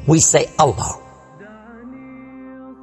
We say Allah.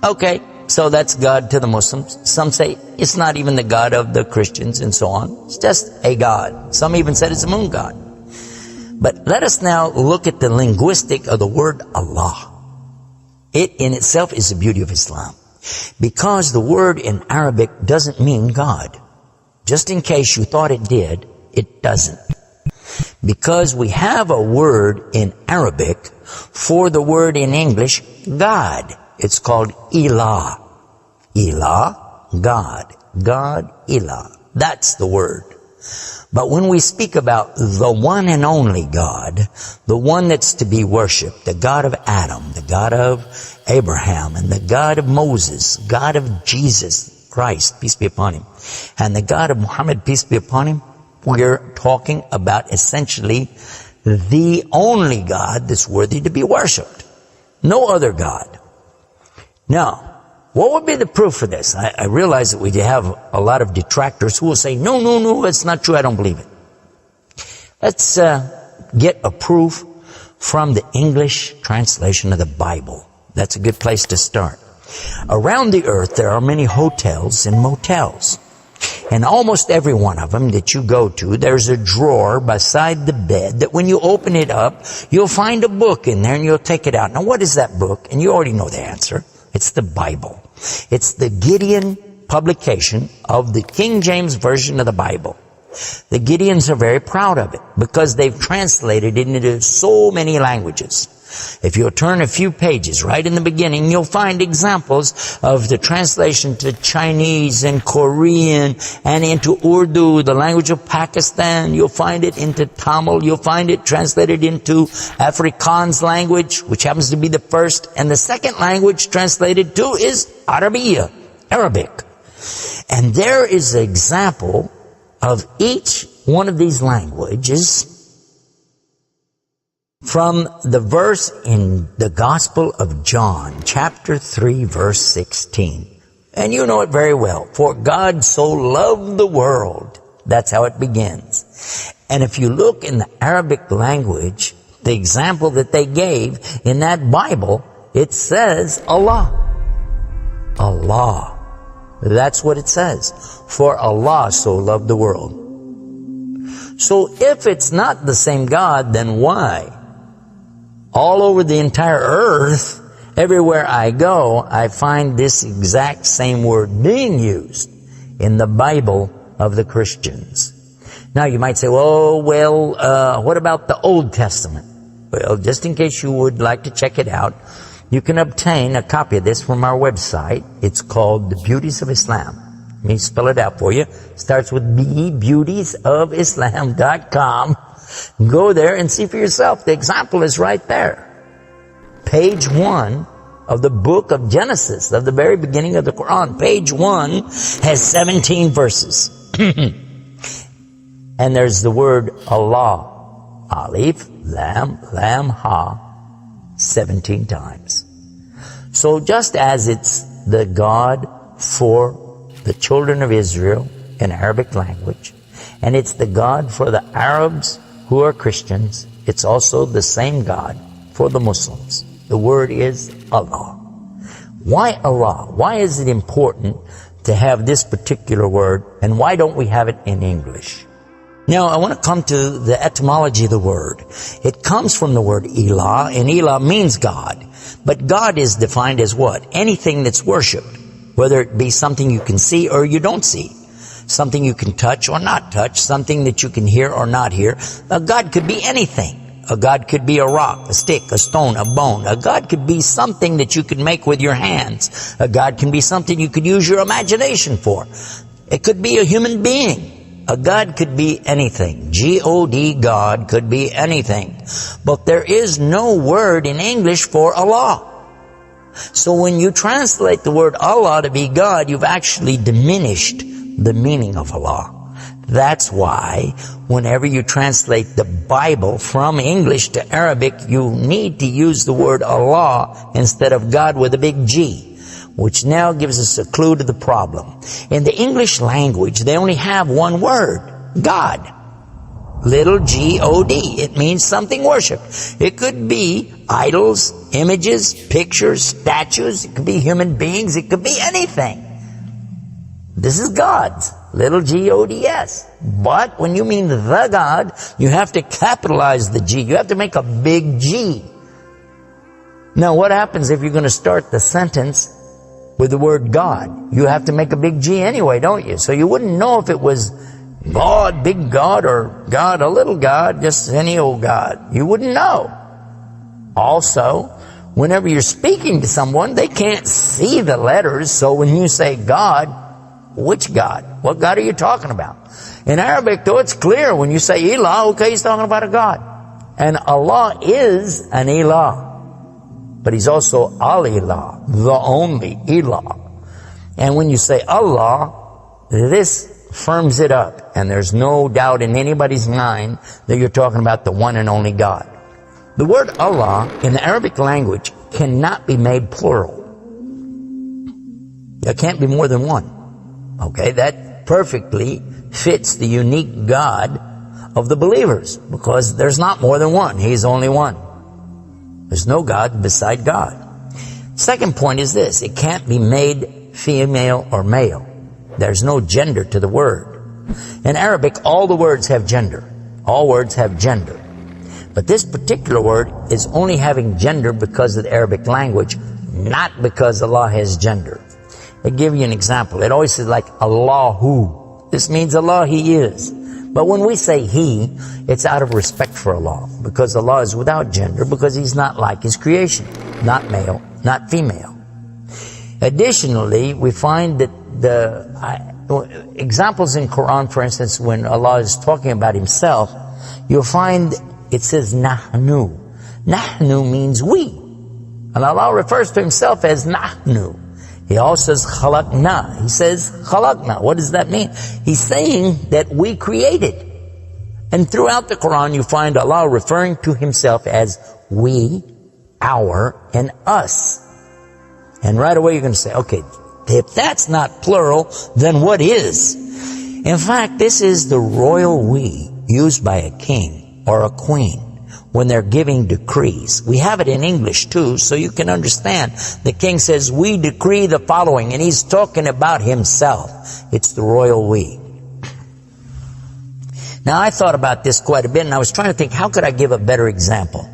Okay, so that's God to the Muslims. Some say it's not even the God of the Christians and so on. It's just a God. Some even said it's a moon god. But let us now look at the linguistic of the word Allah. It in itself is the beauty of Islam. Because the word in Arabic doesn't mean God. Just in case you thought it did, it doesn't. Because we have a word in Arabic for the word in English, God. It's called Ilah. Ilah, God. God, Ilah. That's the word. But when we speak about the one and only God, the one that's to be worshipped, the God of Adam, the God of Abraham, and the God of Moses, God of Jesus Christ, peace be upon him, and the God of Muhammad, peace be upon him, we're talking about essentially the only God that's worthy to be worshipped. No other God. Now, what would be the proof for this? I realize that we have a lot of detractors who will say, no, it's not true, I don't believe it. Let's get a proof from the English translation of the Bible. That's a good place to start. Around the earth, there are many hotels and motels. And almost every one of them that you go to, there's a drawer beside the bed that when you open it up, you'll find a book in there and you'll take it out. Now, what is that book? And you already know the answer. It's the Bible. It's the Gideon publication of the King James Version of the Bible. The Gideons are very proud of it because they've translated it into so many languages. If you'll turn a few pages right in the beginning, you'll find examples of the translation to Chinese and Korean and into Urdu, the language of Pakistan. You'll find it into Tamil. You'll find it translated into Afrikaans language, which happens to be the first. And the second language translated to is Arabiya, Arabic. And there is an example of each one of these languages from the verse in the Gospel of John, chapter 3, verse 16. And you know it very well. For God so loved the world. That's how it begins. And if you look in the Arabic language, the example that they gave in that Bible, it says Allah. Allah. That's what it says. For Allah so loved the world. So if it's not the same God, then why? All over the entire earth, everywhere I go, I find this exact same word being used in the Bible of the Christians. Now you might say, what about the Old Testament? Well, just in case you would like to check it out, you can obtain a copy of this from our website. It's called The Beauties of Islam. Let me spell it out for you. It starts with B, beautiesofislam.com. Go there and see for yourself. The example is right there. Page 1 of the book of Genesis, of the very beginning of the Quran. Page 1 has 17 verses. And there's the word Allah. Alif, Lam, Ha, 17 times. So just as it's the God for the children of Israel in Arabic language, and it's the God for the Arabs who are Christians, it's also the same God for the Muslims. The word is Allah. Why Allah? Why is it important to have this particular word, and why don't we have it in English? Now, I want to come to the etymology of the word. It comes from the word Ilah, and Ilah means God. But God is defined as what? Anything that's worshipped, whether it be something you can see or you don't see. Something you can touch or not touch, something that you can hear or not hear. A God could be anything. A God could be a rock, a stick, a stone, a bone. A God could be something that you can make with your hands. A God can be something you could use your imagination for. It could be a human being. A God could be anything. G-O-D, God could be anything. But there is no word in English for Allah. So when you translate the word Allah to be God, you've actually diminished the meaning of Allah. That's why whenever you translate the Bible from English to Arabic, you need to use the word Allah instead of God with a big G, which now gives us a clue to the problem. In the English language, they only have one word, God. Little G-O-D. It means something worshipped. It could be idols, images, pictures, statues. It could be human beings. It could be anything. This is God's. Little G-O-D-S. But when you mean the God, you have to capitalize the G. You have to make a big G. Now, what happens if you're going to start the sentence with the word God? You have to make a big G anyway, don't you? So you wouldn't know if it was God, big God, or God, a little God, just any old God. You wouldn't know. Also, whenever you're speaking to someone, they can't see the letters. So when you say God, which God? What God are you talking about? In Arabic, though, it's clear. When you say Ilah, okay, he's talking about a God. And Allah is an Ilah. But he's also Al-Ilah, the only Ilah. And when you say Allah, this firms it up. And there's no doubt in anybody's mind that you're talking about the one and only God. The word Allah in the Arabic language cannot be made plural. There can't be more than one. Okay, that perfectly fits the unique God of the believers, because there's not more than one. He's only one. There's no God beside God. Second point is this. It can't be made female or male. There's no gender to the word. In Arabic, all the words have gender. All words have gender. But this particular word is only having gender because of the Arabic language, not because Allah has gender. I'll give you an example. It always says like Allahu. This means Allah, He is. But when we say He, it's out of respect for Allah, because Allah is without gender, because He's not like His creation, not male, not female. Additionally, we find that the examples in Quran, for instance, when Allah is talking about Himself, you'll find it says Nahnu. Nahnu means we. And Allah refers to Himself as Nahnu. He also says khalaqna. He says khalaqna. What does that mean? He's saying that we created. And throughout the Quran you find Allah referring to Himself as we, our, and us. And right away you're going to say, okay, if that's not plural, then what is? In fact, this is the royal we used by a king or a queen when they're giving decrees. We have it in English too, so you can understand. The king says, we decree the following, and he's talking about himself. It's the royal we. Now, I thought about this quite a bit, and I was trying to think, how could I give a better example?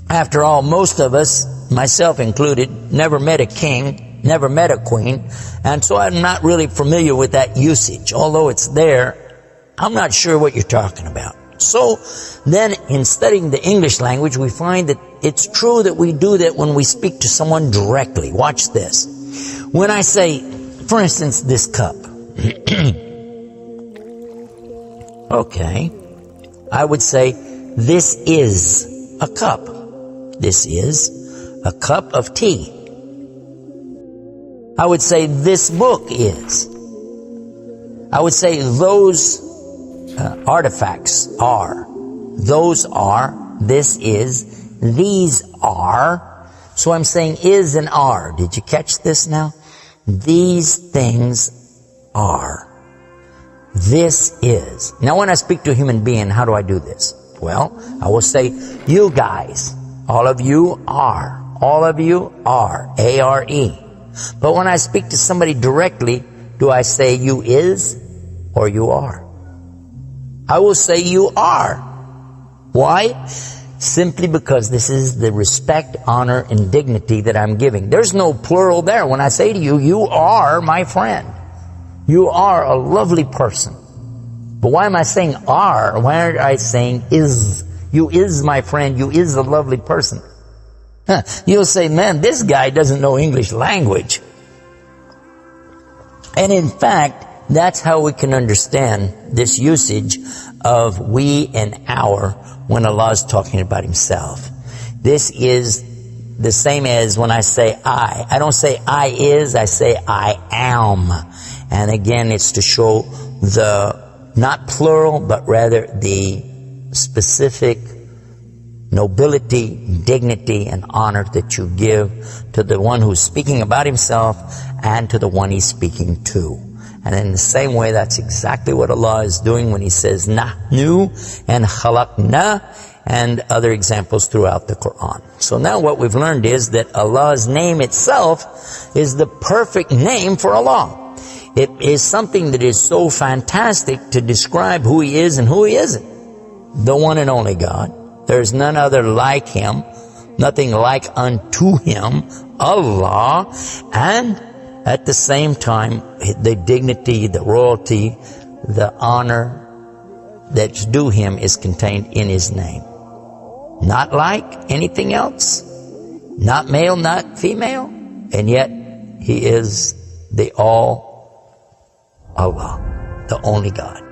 After all, most of us, myself included, never met a king, never met a queen, and so I'm not really familiar with that usage. Although it's there, I'm not sure what you're talking about. So then in studying the English language, we find that it's true that we do that when we speak to someone directly. Watch this. When I say, for instance, this cup. Okay. I would say, this is a cup. This is a cup of tea. I would say, this book is. I would say, those artifacts are. Those are. This is. These are. So I'm saying is and are. Did you catch this now? These things are. This is. Now when I speak to a human being, how do I do this? Well, I will say, you guys. All of you are. All of you are. A-R-E. But when I speak to somebody directly, do I say you is or you are? I will say you are. Why? Simply because this is the respect, honor, and dignity that I'm giving. There's no plural there. When I say to you, you are my friend. You are a lovely person. But why am I saying are? Why aren't I saying is? You is my friend. You is a lovely person. You'll say, man, this guy doesn't know English language. And in fact, that's how we can understand this usage of we and our when Allah is talking about Himself. This is the same as when I say I. I don't say I is, I say I am. And again, it's to show the, not plural, but rather the specific nobility, dignity, and honor that you give to the one who's speaking about himself and to the one he's speaking to. And in the same way, that's exactly what Allah is doing when He says Nahnu and Khalaqna and other examples throughout the Quran. So now what we've learned is that Allah's name itself is the perfect name for Allah. It is something that is so fantastic to describe who He is and who He isn't. The one and only God. There is none other like Him, nothing like unto Him, Allah, and at the same time, the dignity, the royalty, the honor that's due Him is contained in His name. Not like anything else, not male, not female, and yet He is the all Allah, the only God.